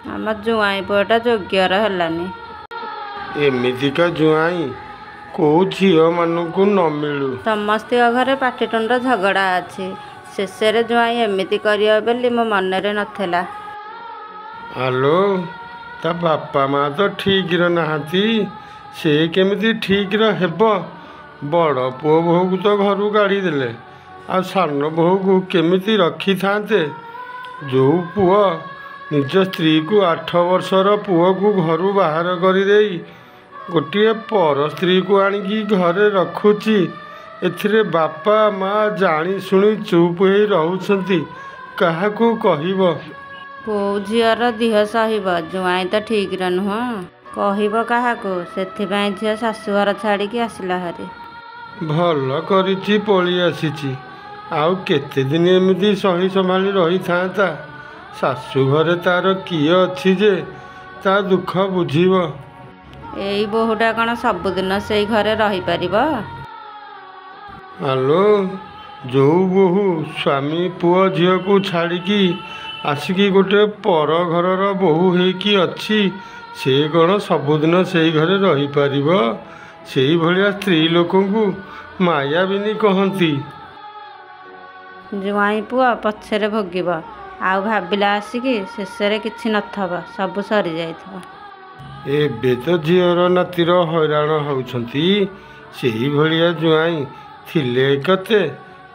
ଆମ ଜୁଆଇଁ ପୁଅଟା ଯୋଗ୍ୟର ହେଲାନି। ଏମିତିକା ଜୁଆଇଁ କୋଉ ଝିଅ ମାନଙ୍କୁ ନ ମିଳୁ। ସମସ୍ତଙ୍କ ଘରେ ପାଟିତୁଣ୍ଡ ଝଗଡ଼ା ଅଛି। ଶେଷରେ ଜୁଆଇଁ ଏମିତି କରିବ ବୋଲି ମୋ ମନରେ ନଥିଲା। ଆଲୋ, ତା ବାପା ମା ତ ଠିକର ନାହାନ୍ତି। ସେ କେମିତି ଠିକର ହେବ? ବଡ଼ ପୁଅ ବୋହୂକୁ ତ ଘରୁ କାଢ଼ିଦେଲେ, ଆଉ ସାନ ବୋହୂକୁ କେମିତି ରଖିଥାନ୍ତେ? ଯେଉଁ ପୁଅ ନିଜ ସ୍ତ୍ରୀକୁ 8 ବର୍ଷର ପୁଅକୁ ଘରୁ ବାହାର କରିଦେଇ ଗୋଟିଏ ପର ସ୍ତ୍ରୀକୁ ଆଣିକି ଘରେ ରଖୁଛି, ଏଥିରେ ବାପା ମା ଜାଣି ଶୁଣି ଚୁପ୍ ହେଇ ରହୁଛନ୍ତି। କାହାକୁ କହିବ? କୋଉ ଝିଅର ଦିହ ସହିବ? ଜୁଆଇଁ ତ ଠିକର ନୁହଁ, କହିବ କାହାକୁ? ସେଥିପାଇଁ ଝିଅ ଶାଶୁଘର ଛାଡ଼ିକି ଆସିଲା ହାରି। ଭଲ କରିଛି ପଳେଇ ଆସିଛି। ଆଉ କେତେଦିନ ଏମିତି ସହି ସମ୍ଭାଳି ରହିଥାନ୍ତା? ଶାଶୁ ଘରେ ତାର କିଏ ଅଛି ଯେ ତା ଦୁଃଖ ବୁଝିବ? ଏଇ ବୋହୂଟା କ'ଣ ସବୁଦିନ ସେଇ ଘରେ ରହିପାରିବ? ଆଲୋ, ଯେଉଁ ବୋହୂ ସ୍ୱାମୀ ପୁଅ ଝିଅକୁ ଛାଡ଼ିକି ଆସିକି ଗୋଟେ ପର ଘରର ବୋହୂ ହେଇକି ଅଛି, ସେ କ'ଣ ସବୁଦିନ ସେଇ ଘରେ ରହିପାରିବ? ସେଇଭଳିଆ ସ୍ତ୍ରୀ ଲୋକଙ୍କୁ ମାୟାବିନୀ କହନ୍ତି। ଜୁଆଇଁ ପୁଅ ପଛରେ ଭୋଗିବ, ଆଉ ଭାବିଲା ଆସିକି ଶେଷରେ କିଛି ନଥବ, ସବୁ ସରିଯାଇଥିବ। ଏବେ ତ ଝିଅର ନାତିର ହଇରାଣ ହେଉଛନ୍ତି। ସେଇଭଳିଆ ଜୁଆଇଁ ଥିଲେ କେତେ,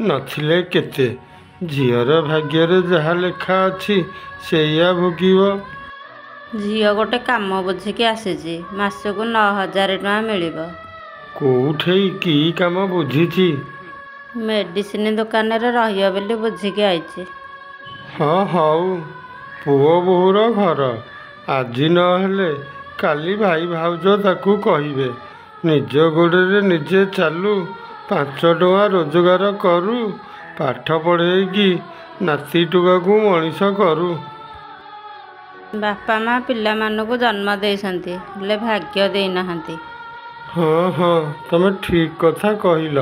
ନଥିଲେ କେତେ। ଝିଅର ଭାଗ୍ୟରେ ଯାହା ଲେଖା ଅଛି ସେଇଆ ଭୋଗିବ। ଝିଅ ଗୋଟେ କାମ ବୁଝିକି ଆସିଛି, ମାସକୁ 9,000 ଟଙ୍କା ମିଳିବ। କୋଉଠେଇ କି କାମ ବୁଝିଛି? ମେଡ଼ିସିନ ଦୋକାନରେ ରହିବ ବୋଲି ବୁଝିକି ଆଇଛି। ହଁ ହଉ, ପୁଅ ବୋହୂର ଘର। ଆଜି ନହେଲେ କାଲି ଭାଇ ଭାଉଜ ତାକୁ କହିବେ। ନିଜ ଗୋଡ଼ରେ ନିଜେ ଚାଲୁ, 5 ଟଙ୍କା ରୋଜଗାର କରୁ, ପାଠ ପଢ଼େଇକି ନାତିଟୁକାକୁ ମଣିଷ କରୁ। ବାପା ମା ପିଲାମାନଙ୍କୁ ଜନ୍ମ ଦେଇଛନ୍ତି, ହେଲେ ଭାଗ୍ୟ ଦେଇନାହାନ୍ତି। ହଁ ହଁ, ତମେ ଠିକ କଥା କହିଲ।